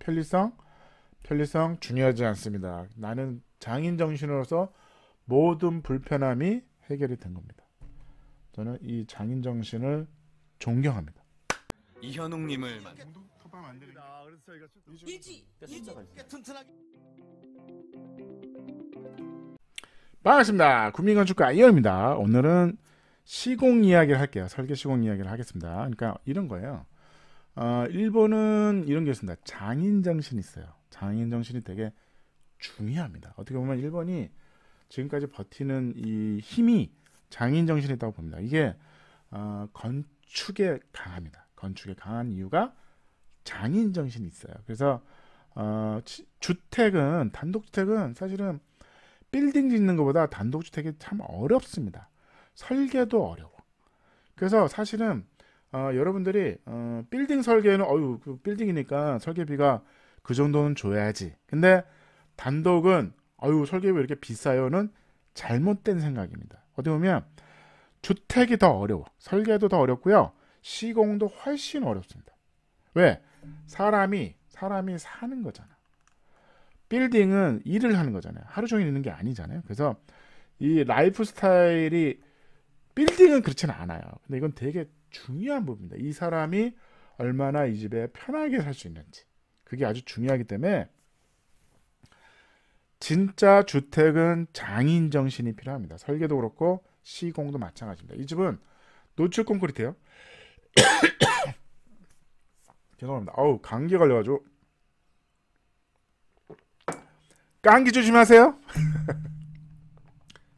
편리성 중요하지 않습니다. 나는 장인 정신으로서 모든 불편함이 해결이 된 겁니다. 저는 이 장인 정신을 존경합니다. 이현웅님을 반갑습니다. 국민건축가 이현입니다. 오늘은 시공 이야기를 할게요. 설계 시공 이야기를 하겠습니다. 그러니까 이런 거예요. 일본은 이런 게 있습니다. 장인 정신이 있어요. 장인 정신이 되게 중요합니다. 어떻게 보면 일본이 지금까지 버티는 이 힘이 장인 정신이 있다고 봅니다. 이게 건축에 강합니다. 건축에 강한 이유가 장인 정신이 있어요. 그래서 단독주택은 사실은 빌딩 짓는 것보다 단독주택이 참 어렵습니다. 설계도 어려워. 그래서 사실은 여러분들이 빌딩 설계는 그 빌딩이니까 설계비가 그 정도는 줘야지. 근데 단독은 설계비 왜 이렇게 비싸요는 잘못된 생각입니다. 어떻게 보면 주택이 더 어려워. 설계도 더 어렵고요. 시공도 훨씬 어렵습니다. 왜? 사람이 사는 거잖아. 빌딩은 일을 하는 거잖아요. 하루 종일 있는 게 아니잖아요. 그래서 이 라이프 스타일이 빌딩은 그렇지는 않아요. 근데 이건 되게 중요한 부분입니다. 이 사람이 얼마나 이 집에 편하게 살 수 있는지. 그게 아주 중요하기 때문에 진짜 주택은 장인 정신이 필요합니다. 설계도 그렇고 시공도 마찬가지입니다. 이 집은 노출 콘크리트예요. 죄송합니다. 감기 걸려가지고 감기 조심하세요.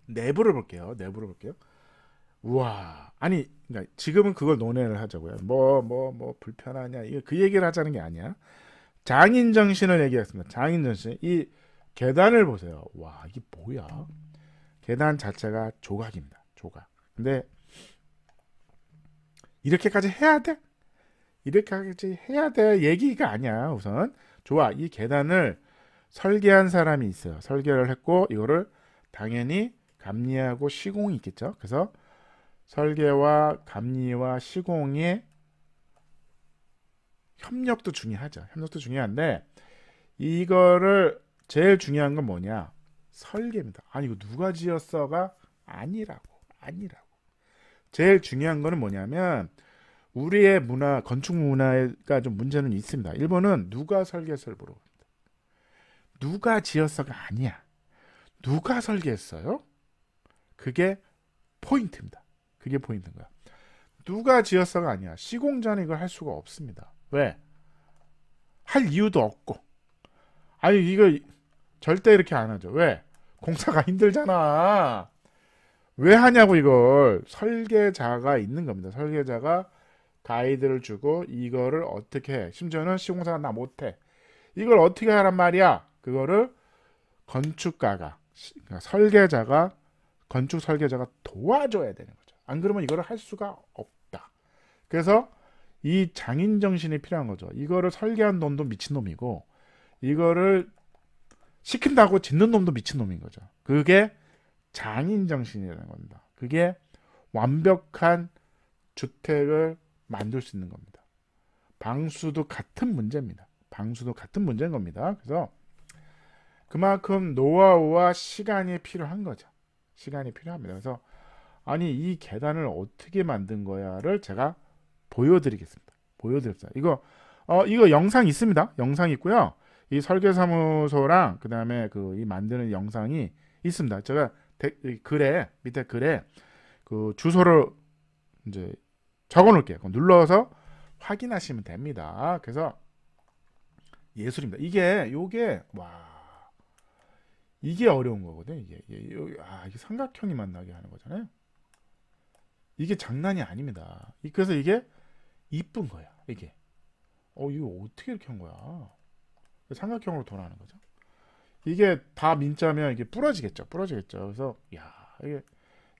내부를 볼게요. 우와, 아니, 그러니까 지금은 그걸 논의를 하자고요. 뭐 불편하냐, 이게 그 얘기를 하자는 게 아니야. 장인 정신을 얘기했습니다. 장인 정신. 이 계단을 보세요. 와, 이게 뭐야? 계단 자체가 조각입니다. 조각. 근데 이렇게까지 해야 돼? 이렇게까지 해야 돼 얘기가 아니야. 우선 좋아. 이 계단을 설계한 사람이 있어요. 설계를 했고 이거를 당연히 감리하고 시공이 있겠죠. 그래서 설계와 감리와 시공의 협력도 중요하죠. 협력도 중요한데 이거를 제일 중요한 건 뭐냐? 설계입니다. 아니 이거 누가 지었어가 아니라고. 제일 중요한 거는 뭐냐면 우리의 문화, 건축 문화가 좀 문제는 있습니다. 일본은 누가 설계했어를 물어봅니다. 누가 지었어가 아니야. 누가 설계했어요? 그게 포인트입니다. 그게 포인트인 거야. 누가 지었어가 아니야. 시공자는 이걸 할 수가 없습니다. 왜? 할 이유도 없고. 아니 이거 절대 이렇게 안 하죠. 왜? 공사가 힘들잖아. 왜 하냐고. 이걸 설계자가 있는 겁니다. 설계자가 가이드를 주고 이거를 어떻게 해. 심지어는 시공사가 나 못해. 이걸 어떻게 하란 말이야. 그거를 건축가가, 그러니까 설계자가, 건축 설계자가 도와줘야 되는 거죠. 안 그러면 이거를 할 수가 없다. 그래서 이 장인 정신이 필요한 거죠. 이거를 설계한 놈도 미친놈이고 이거를 시킨다고 짓는 놈도 미친놈인 거죠. 그게 장인 정신이라는 겁니다. 그게 완벽한 주택을 만들 수 있는 겁니다. 방수도 같은 문제입니다. 방수도 같은 문제인 겁니다. 그래서 그만큼 노하우와 시간이 필요한 거죠. 시간이 필요합니다. 그래서 아니 이 계단을 어떻게 만든 거야를 제가 보여드리겠습니다. 이거 영상 있습니다. 영상 있고요. 이 설계사무소랑 그 다음에 이 만드는 영상이 있습니다. 제가 밑에 글에 그 주소를 이제 적어놓을게요. 눌러서 확인하시면 됩니다. 그래서 예술입니다. 이게 어려운 거거든. 이게 삼각형이 만나게 하는 거잖아요. 이게 장난이 아닙니다. 그래서 이게 이쁜 거야. 이게 이거 어떻게 이렇게 한 거야? 삼각형으로 돌아가는 거죠. 이게 다 민자면 이게 부러지겠죠. 그래서 이게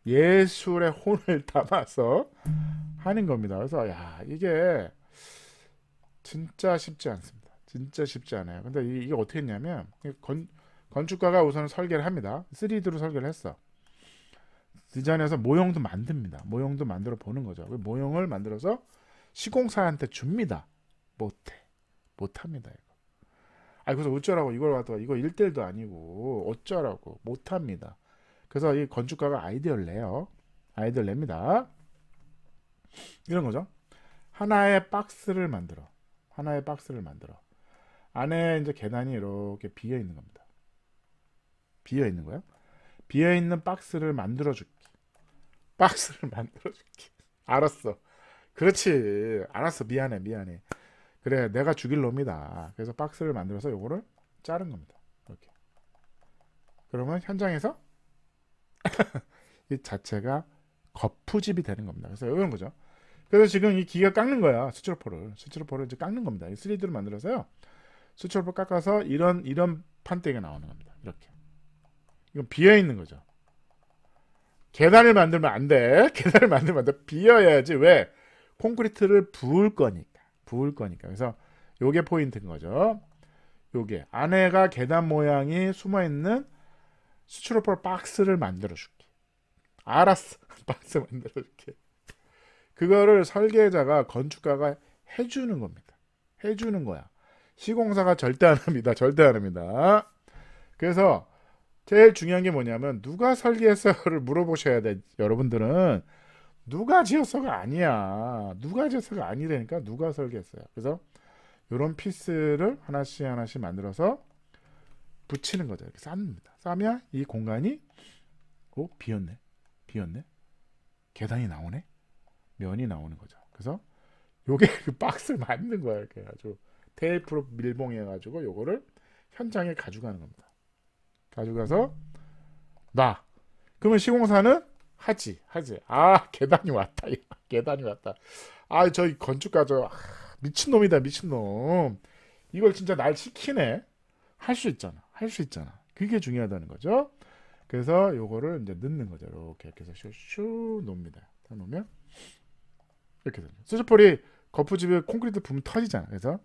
예술의 혼을 담아서 하는 겁니다. 그래서 이게 진짜 쉽지 않습니다. 진짜 쉽지 않아요. 근데 이게 어떻게 했냐면 건축가가 우선 설계를 합니다. 3D로 설계를 했어. 디자인해서 모형도 만듭니다. 모형도 만들어 보는 거죠. 그 모형을 만들어서 시공사한테 줍니다. 못합니다. 이거. 아, 그래서 어쩌라고 이걸 갖다가 이거 1대1도 아니고 어쩌라고 못합니다. 그래서 이 건축가가 아이디어를 내요. 아이디어를 냅니다. 이런 거죠. 하나의 박스를 만들어. 하나의 박스를 만들어. 안에 이제 계단이 이렇게 비어 있는 겁니다. 비어 있는 거야. 비어 있는 박스를 만들어 줄게. 박스를 만들어 줄게. 알았어. 그렇지. 알았어. 미안해. 미안해. 그래, 내가 죽일 놈이다. 그래서 박스를 만들어서 요거를 자른 겁니다. 이렇게. 그러면 현장에서 이 자체가 거푸집이 되는 겁니다. 그래서 이런 거죠. 그래서 지금 이 기계가 깎는 거야. 스티로포를 이제 깎는 겁니다. 이 3D로 만들어서요. 스티로포 깎아서 이런 판때기가 나오는 겁니다. 이렇게. 이건 비어 있는 거죠. 계단을 만들면 안 돼. 계단을 만들면 안 돼. 비어야지. 왜? 콘크리트를 부을 거니까. 부을 거니까. 그래서 요게 포인트인 거죠. 요게 안에가 계단 모양이 숨어 있는 스티로포 박스를 만들어 줄게. 알았어. 박스 만들어 줄게. 그거를 설계자가 건축가가 해주는 겁니다. 해주는 거야. 시공사가 절대 안 합니다. 절대 안 합니다. 그래서 제일 중요한 게 뭐냐면 누가 설계했어요를 물어보셔야 돼. 여러분들은 누가 지었어가 아니야. 누가 지었어가 아니라니까. 누가 설계했어요. 그래서 이런 피스를 하나씩 하나씩 만들어서 붙이는 거죠. 이렇게 쌓습니다. 싸면 이 공간이 비었네. 비었네. 계단이 나오네. 면이 나오는 거죠. 그래서 요게 그 박스를 만든 거야. 이렇게 해가지고 테이프로 밀봉해가지고 요거를 현장에 가져가는 겁니다. 가져가서 나. 그러면 시공사는 하지. 아, 계단이 왔다. 계단이 왔다. 아, 저희 건축가 미친놈이다. 미친놈. 이걸 진짜 날 시키네. 할 수 있잖아. 그게 중요하다는 거죠. 그래서 요거를 이제 넣는 거죠. 이렇게 해서 슈 놓습니다. 다 놓으면 이렇게 되죠. 스티로폴이 거푸집에 콘크리트 부으면 터지잖아. 그래서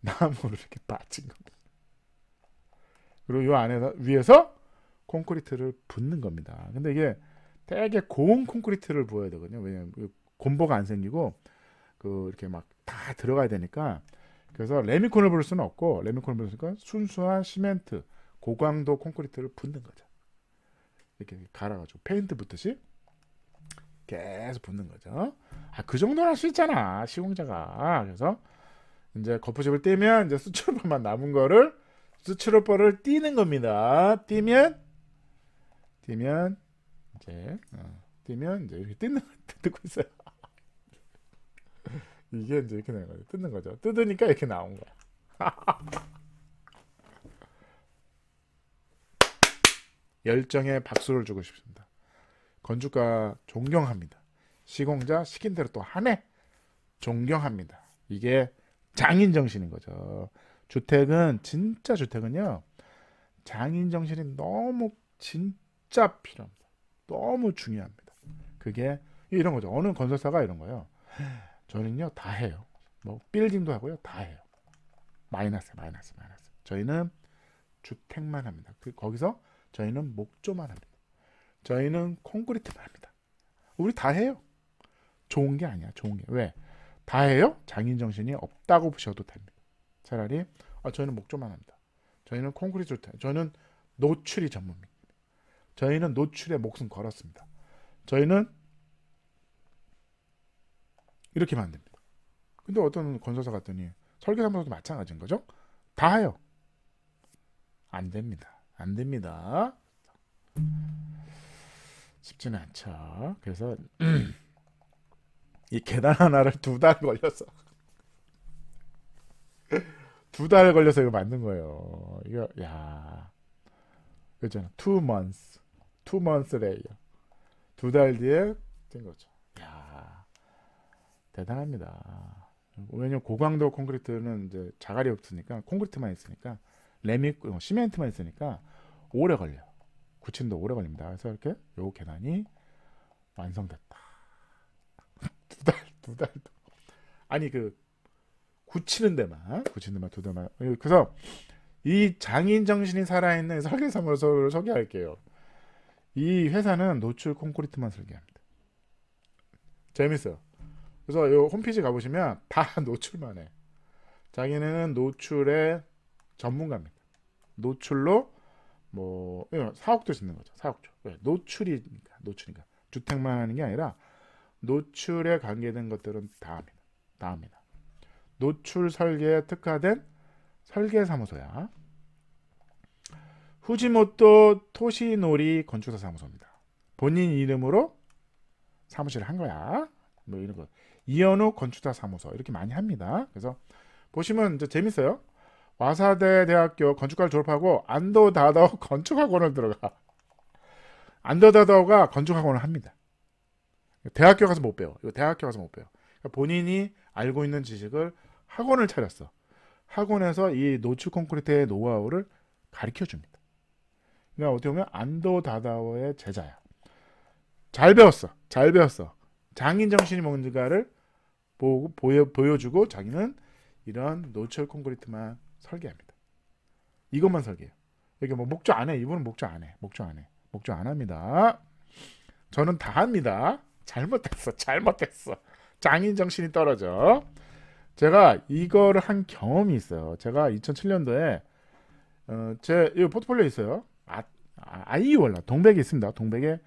나무를 이렇게 받친 겁니다. 그리고 요 안에서 위에서 콘크리트를 붓는 겁니다. 근데 이게 되게 고운 콘크리트를 부어야 되거든요. 왜냐면 곰보가 안 생기고 이렇게 막 다 들어가야 되니까. 그래서 레미콘을 부을 수는 없고, 레미콘을 부으니까 순수한 시멘트, 고강도 콘크리트를 붓는 거죠. 이렇게 갈아가지고 페인트 붓듯이 계속 붓는 거죠. 아, 그 정도는 할 수 있잖아, 시공자가. 그래서 이제 거푸집을 떼면 이제 스티로폴만 남은 거를 스티로폴을 띄는 겁니다. 띄면 이제 이렇게 뜯고 있어요. 이게 이제 이렇게 되는 거죠. 뜯는 거죠. 뜯으니까 이렇게 나온 거야. 열정에 박수를 주고 싶습니다. 건축가 존경합니다. 시공자 시킨 대로 또 하네. 존경합니다. 이게 장인 정신인 거죠. 진짜 주택은요, 장인 정신이 너무 진짜 필요합니다. 너무 중요합니다. 그게 이런 거죠. 어느 건설사가 이런 거예요. 저는요 다 해요. 뭐 빌딩도 하고요, 다 해요. 마이너스. 저희는 주택만 합니다. 거기서 저희는 목조만 합니다. 저희는 콘크리트만 합니다. 우리 다 해요. 좋은 게 아니야. 좋은 게. 왜? 다 해요? 장인 정신이 없다고 보셔도 됩니다. 차라리 저희는 목조만 합니다. 저희는 콘크리트 주택. 저희는 노출이 전문입니다. 저희는 노출에 목숨 걸었습니다. 저희는 이렇게 만듭니다. 근데 어떤 건설사 갔더니 설계사무소도 마찬가지인 거죠. 다 해요. 안 됩니다. 쉽지는 않죠. 그래서 이 계단 하나를 2달 걸려서 2달 걸려서 이거 만든 거예요. 이거 그렇잖아. 2 months later. 2달 뒤에 된 거죠. 대단합니다. 왜냐면 고강도 콘크리트는 이제 자갈이 없으니까, 콘크리트만 있으니까, 시멘트만 있으니까 오래 걸려. 굳힌도 오래 걸립니다. 그래서 이렇게 요 계단이 완성됐다. 2달도. 아니 굳히는 데만 2달만. 그래서 이 장인 정신이 살아있는 설계사무소를 소개할게요. 이 회사는 노출 콘크리트만 설계합니다. 재밌어요. 그래서 요 홈페이지 가보시면 다 노출만 해. 자기네는 노출에 전문가입니다. 노출로 뭐 4억도 짓는 거죠. 4억조. 왜? 노출이니까. 주택만 하는 게 아니라 노출에 관계된 것들은 다 합니다. 노출 설계에 특화된 설계사무소야. 후지모토 토시노리 건축사 사무소입니다. 본인 이름으로 사무실을 한 거야. 뭐 이런 거. 이현우 건축사 사무소 이렇게 많이 합니다. 그래서 보시면 이제 재밌어요. 와사대 대학교 건축과를 졸업하고 안도 다다오 건축학원을 들어가. 안도 다다오가 건축학원을 합니다. 대학교 가서 못 배워. 이거 대학교 가서 못 배워. 그러니까 본인이 알고 있는 지식을 학원을 차렸어. 학원에서 이 노출 콘크리트의 노하우를 가르쳐 줍니다. 그러니까 어떻게 보면 안도 다다오의 제자야. 잘 배웠어. 장인 정신이 뭔가를 보여주고 자기는 이런 노출 콘크리트만 설계합니다. 이것만 설계해요. 이게 뭐 목조 안 해. 이분은 목조 안 해. 목조 안 합니다. 저는 다 합니다. 잘못했어. 장인 정신이 떨어져. 제가 이거를 한 경험이 있어요. 제가 2007년도에 제 이 포트폴리오에 있어요. 아이올라 동백에 있습니다. 동백에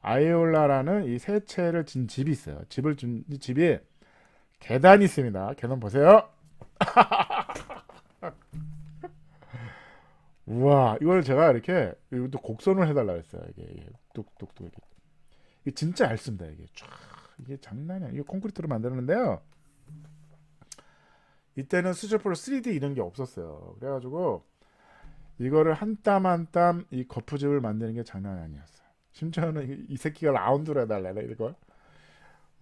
아이올라라는 이 세 채를 진 집이 있어요. 집이 계단이 있습니다. 계단 보세요. 우와, 이걸 제가 이렇게 또 곡선을 해달라 했어요. 이게 뚝뚝뚝 이게 진짜 얇습니다. 이게 장난이 아니에요. 이게 콘크리트로 만드는데요. 이때는 수제프로 3D 이런 게 없었어요. 그래가지고 이거를 한 땀 한 땀 이 거푸집을 만드는 게 장난이 아니었어요. 심지어는 이 새끼가 라운드로 해달라 이걸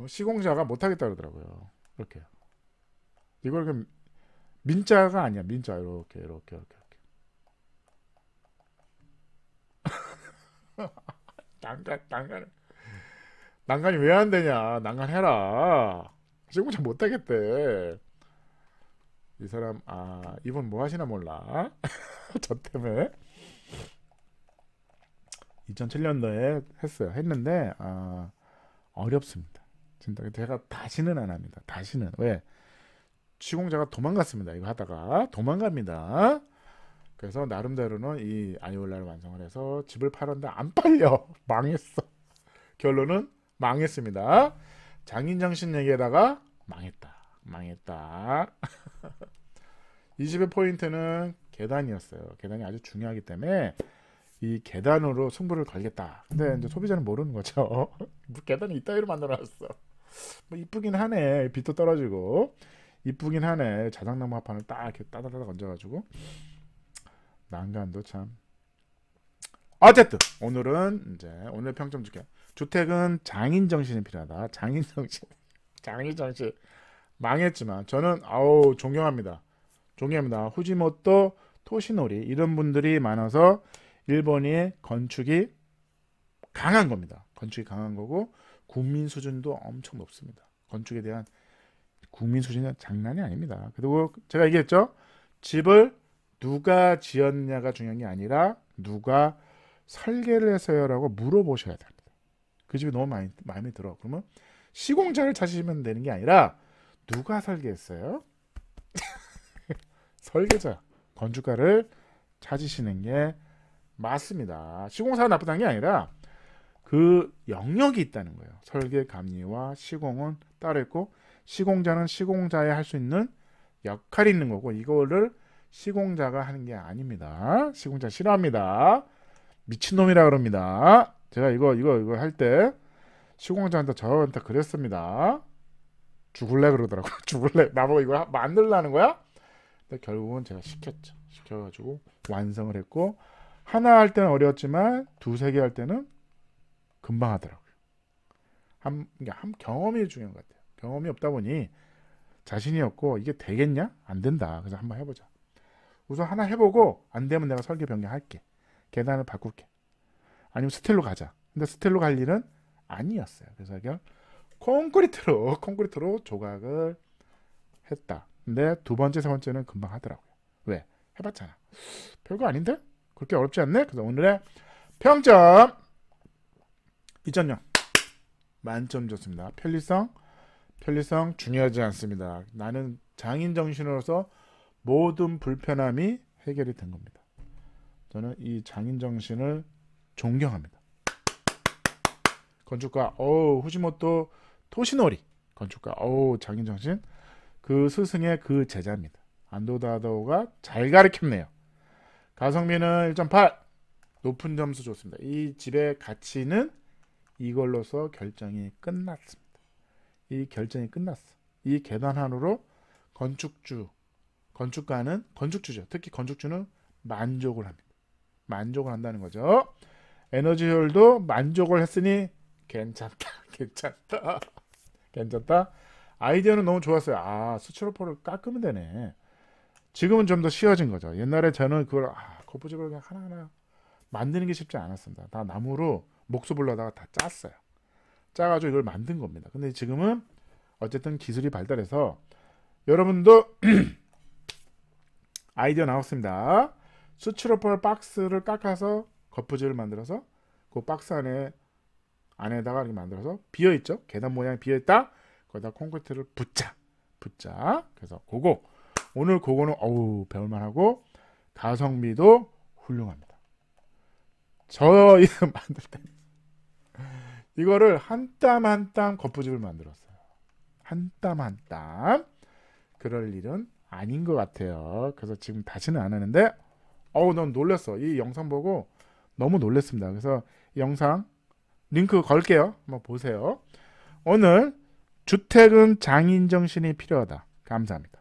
시공자가 못하겠다 그러더라고요. 이렇게 이걸 그냥 민자가 아니야. 민자 이렇게 난간이 왜 안 되냐. 난간해라. 시공자 못하겠대. 이 사람 이분 뭐 하시나 몰라. 저 때문에 2007년도에 했는데 어렵습니다. 진짜 제가 다시는 안 합니다. 다시는. 왜? 시공자가 도망갔습니다. 이거 하다가 도망갑니다. 그래서 나름대로는 이 아이올라를 완성을 해서 집을 팔았는데 안 팔려. 망했어. 결론은 망했습니다. 장인정신 얘기에다가 망했다. 이 집의 포인트는 계단이었어요. 계단이 아주 중요하기 때문에 이 계단으로 승부를 걸겠다. 근데 이제 소비자는 모르는 거죠. 계단이 이따위로 만들어놨어. 뭐 이쁘긴 하네. 빛도 떨어지고 이쁘긴 하네. 자작나무 합판을 딱 이렇게 따다다닥 얹어가지고 난간도 참. 어쨌든 오늘은 이제 오늘 평점 줄게. 주택은 장인 정신이 필요하다. 장인 정신 망했지만 저는 존경합니다. 후지모토 토시노리 이런 분들이 많아서 일본이 건축이 강한 겁니다. 건축이 강한 거고 국민 수준도 엄청 높습니다. 건축에 대한 국민 수준은 장난이 아닙니다. 그리고 제가 얘기했죠. 집을 누가 지었냐가 중요한 게 아니라 누가 설계를 했어요라고 물어보셔야 됩니다. 그 집이 너무 마음에 들어. 그러면 시공자를 찾으시면 되는 게 아니라 누가 설계했어요? 설계자, 건축가를 찾으시는 게 맞습니다. 시공사가 나쁘다는 게 아니라 그 영역이 있다는 거예요. 설계, 감리와 시공은 따로 있고 시공자는 시공자에 할 수 있는 역할이 있는 거고 이거를 시공자가 하는 게 아닙니다. 시공자 싫어합니다. 미친놈이라 그럽니다. 제가 이거 할 때 시공자한테 저한테 그랬습니다. 죽을래 그러더라고요. 죽을래. 나보고 이거 만들라는 거야? 근데 결국은 제가 시켰죠. 시켜가지고 완성을 했고 하나 할 때는 어려웠지만 두세 개 할 때는 금방 하더라고요. 경험이 중요한 것 같아요. 경험이 없다 보니 자신이 없고 이게 되겠냐? 안 된다. 그래서 한번 해보자. 우선 하나 해보고 안 되면 내가 설계 변경할게. 계단을 바꿀게. 아니면 스텔로 가자. 근데 스텔로 갈 일은 아니었어요. 그래서 그냥 콘크리트로 조각을 했다. 근데 두 번째, 세 번째는 금방 하더라고요. 왜? 해봤잖아. 별거 아닌데? 그렇게 어렵지 않네? 그래서 오늘의 평점 2.0 만점 줬습니다. 편리성 중요하지 않습니다. 나는 장인 정신으로서 모든 불편함이 해결이 된 겁니다. 저는 이 장인정신을 존경합니다. 건축가 후지모토 토시노리 건축가 장인정신 그 스승의 그 제자입니다. 안도다도가 잘 가르쳤네요. 가성비는 1.8 높은 점수 줬습니다. 이 집의 가치는 이걸로서 결정이 끝났습니다. 이 결정이 끝났어. 이 계단하루로 건축가는 건축주죠. 특히 건축주는 만족을 합니다. 만족을 한다는 거죠. 에너지홀도 만족을 했으니 괜찮다. 아이디어는 너무 좋았어요. 스티로폼을 깎으면 되네. 지금은 좀 더 쉬워진 거죠. 옛날에 저는 그걸 거푸집을 그냥 하나하나 만드는 게 쉽지 않았습니다. 다 나무로 목수불러다가 다 짰어요. 짜가지고 이걸 만든 겁니다. 근데 지금은 어쨌든 기술이 발달해서 여러분도 아이디어 나왔습니다. 스티로폼 박스를 깎아서 거푸집을 만들어서 그 박스 안에다가 이렇게 만들어서 비어있죠. 계단 모양이 비어있다. 거기다 콘크리트를 붙자. 그래서 오늘 그거는 배울만하고 가성비도 훌륭합니다. 저 이거 만들 때 이거를 한 땀 한 땀 거푸집을 만들었어요. 한 땀 한 땀. 그럴 일은 아닌 것 같아요. 그래서 지금 다시는 안 하는데 넌 놀랐어. 이 영상 보고 너무 놀랐습니다. 그래서 이 영상 링크 걸게요. 한번 보세요. 오늘 주택은 장인정신이 필요하다. 감사합니다.